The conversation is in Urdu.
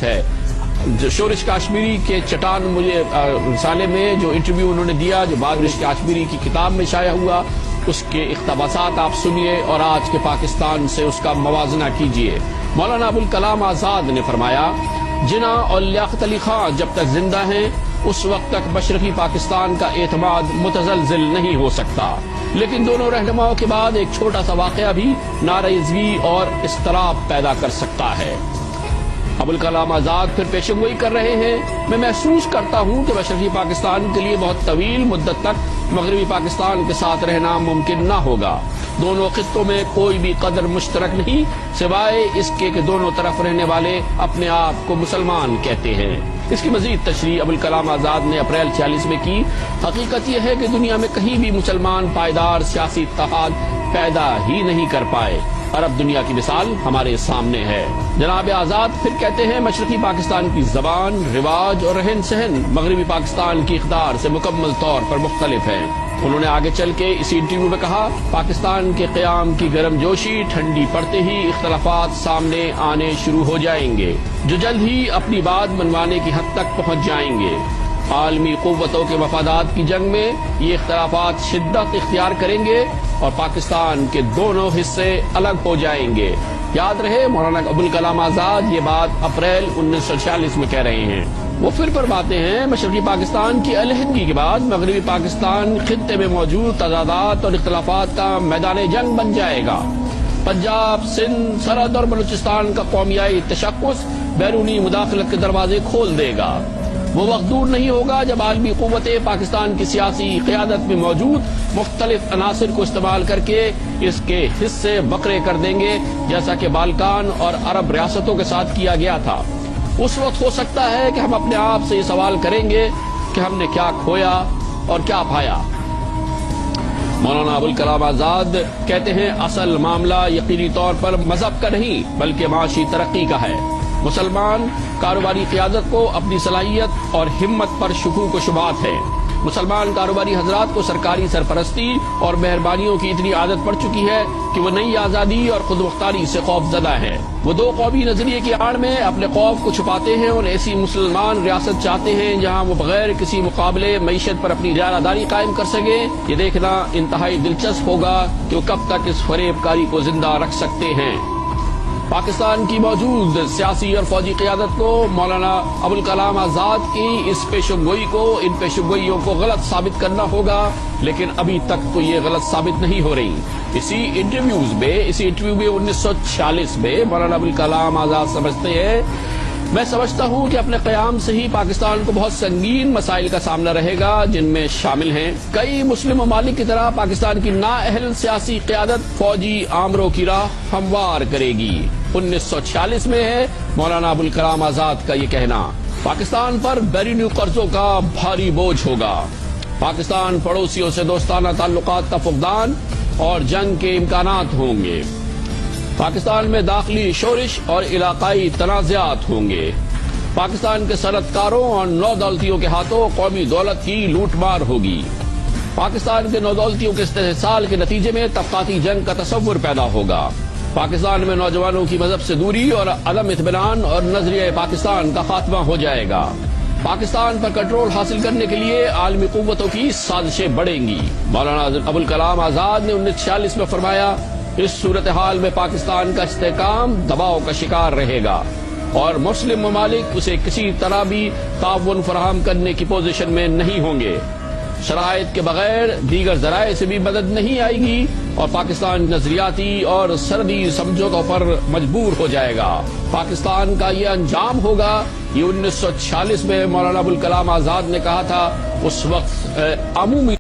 ہے۔ شورش کاشمیری کے چٹان مجھے رسالے میں جو انٹرویو انہوں نے دیا، جو بعد شورش کاشمیری کی کتاب میں شائع ہوا، اس کے اقتباسات آپ سنیے اور آج کے پاکستان سے اس کا موازنہ کیجیے۔ مولانا ابوالکلام آزاد نے فرمایا، جناح اور لیاقت علی خان جب تک زندہ ہیں اس وقت تک مشرقی پاکستان کا اعتماد متزلزل نہیں ہو سکتا، لیکن دونوں رہنماؤں کے بعد ایک چھوٹا سا واقعہ بھی نارضگی اور اضطراب پیدا کر سکتا ہے۔ ابوالکلام آزاد پھر پیشن گوئی کر رہے ہیں، میں محسوس کرتا ہوں کہ مشرقی پاکستان کے لیے بہت طویل مدت تک مغربی پاکستان کے ساتھ رہنا ممکن نہ ہوگا۔ دونوں خطوں میں کوئی بھی قدر مشترک نہیں سوائے اس کے کہ دونوں طرف رہنے والے اپنے آپ کو مسلمان کہتے ہیں۔ اس کی مزید تشریح ابوالکلام آزاد نے اپریل 46 میں کی۔ حقیقت یہ ہے کہ دنیا میں کہیں بھی مسلمان پائیدار سیاسی اتحاد پیدا ہی نہیں کر پائے، عرب دنیا کی مثال ہمارے سامنے ہے۔ جناب آزاد پھر کہتے ہیں، مشرقی پاکستان کی زبان، رواج اور رہن سہن مغربی پاکستان کی اقدار سے مکمل طور پر مختلف ہے۔ انہوں نے آگے چل کے اسی انٹرویو میں کہا، پاکستان کے قیام کی گرم جوشی ٹھنڈی پڑتے ہی اختلافات سامنے آنے شروع ہو جائیں گے، جو جلد ہی اپنی بات منوانے کی حد تک پہنچ جائیں گے۔ عالمی قوتوں کے مفادات کی جنگ میں یہ اختلافات شدت اختیار کریں گے اور پاکستان کے دونوں حصے الگ ہو جائیں گے۔ یاد رہے، مولانا ابوالکلام آزاد یہ بات اپریل 1946 میں کہہ رہے ہیں۔ وہ پھر فرماتے ہیں، مشرقی پاکستان کی علیحدگی کے بعد مغربی پاکستان خطے میں موجود تضادات اور اختلافات کا میدان جنگ بن جائے گا۔ پنجاب، سندھ، سرحد اور بلوچستان کا قومیائی تشخص بیرونی مداخلت کے دروازے کھول دے گا۔ وہ وقت دور نہیں ہوگا جب عالمی قوتیں پاکستان کی سیاسی قیادت میں موجود مختلف عناصر کو استعمال کر کے اس کے حصے بکرے کر دیں گے، جیسا کہ بالکان اور عرب ریاستوں کے ساتھ کیا گیا تھا۔ اس وقت ہو سکتا ہے کہ ہم اپنے آپ سے یہ سوال کریں گے کہ ہم نے کیا کھویا اور کیا پایا۔ مولانا ابوالکلام آزاد کہتے ہیں، اصل معاملہ یقینی طور پر مذہب کا نہیں بلکہ معاشی ترقی کا ہے۔ مسلمان کاروباری قیادت کو اپنی صلاحیت اور ہمت پر شکوک و شبہات ہے۔ مسلمان کاروباری حضرات کو سرکاری سرپرستی اور مہربانیوں کی اتنی عادت پڑ چکی ہے کہ وہ نئی آزادی اور خود مختاری سے خوف زدہ ہے۔ وہ دو قومی نظریے کی آڑ میں اپنے خوف کو چھپاتے ہیں اور ایسی مسلمان ریاست چاہتے ہیں جہاں وہ بغیر کسی مقابلے معیشت پر اپنی ریالہ قائم کر سکیں۔ یہ دیکھنا انتہائی دلچسپ ہوگا کہ وہ کب تک اس فریب کاری کو زندہ رکھ سکتے ہیں۔ پاکستان کی موجود سیاسی اور فوجی قیادت کو مولانا ابوالکلام آزاد کی اس پیشن گوئی کو، ان پیشن گوئیوں کو غلط ثابت کرنا ہوگا، لیکن ابھی تک تو یہ غلط ثابت نہیں ہو رہی۔ اسی انٹرویو میں 1946 میں مولانا ابوالکلام آزاد سمجھتے ہیں، میں سمجھتا ہوں کہ اپنے قیام سے ہی پاکستان کو بہت سنگین مسائل کا سامنا رہے گا، جن میں شامل ہیں کئی مسلم ممالک کی طرح پاکستان کی نااہل سیاسی قیادت فوجی آمروں کی راہ ہموار کرے گی۔ 1946 میں ہے مولانا ابوالکلام آزاد کا یہ کہنا۔ پاکستان پر بیرونی قرضوں کا بھاری بوجھ ہوگا۔ پاکستان پڑوسیوں سے دوستانہ تعلقات کا فقدان اور جنگ کے امکانات ہوں گے۔ پاکستان میں داخلی شورش اور علاقائی تنازعات ہوں گے۔ پاکستان کے صنعت کاروں اور نو دولتیوں کے ہاتھوں قومی دولت کی لوٹ مار ہوگی۔ پاکستان کے نو دولتیوں کے استحصال کے نتیجے میں طبقاتی جنگ کا تصور پیدا ہوگا۔ پاکستان میں نوجوانوں کی مذہب سے دوری اور عدم اطمینان اور نظریہ پاکستان کا خاتمہ ہو جائے گا۔ پاکستان پر کنٹرول حاصل کرنے کے لیے عالمی قوتوں کی سازشیں بڑھیں گی۔ مولانا ابوالکلام آزاد نے 1946 میں فرمایا، اس صورتحال میں پاکستان کا استحکام دباؤ کا شکار رہے گا اور مسلم ممالک اسے کسی طرح بھی تعاون فراہم کرنے کی پوزیشن میں نہیں ہوں گے۔ شرائط کے بغیر دیگر ذرائع سے بھی مدد نہیں آئے گی اور پاکستان نظریاتی اور سرحدی سمجھوتوں پر مجبور ہو جائے گا۔ پاکستان کا یہ انجام ہوگا، یہ 1946 میں مولانا ابوالکلام آزاد نے کہا تھا۔ اس وقت عمومی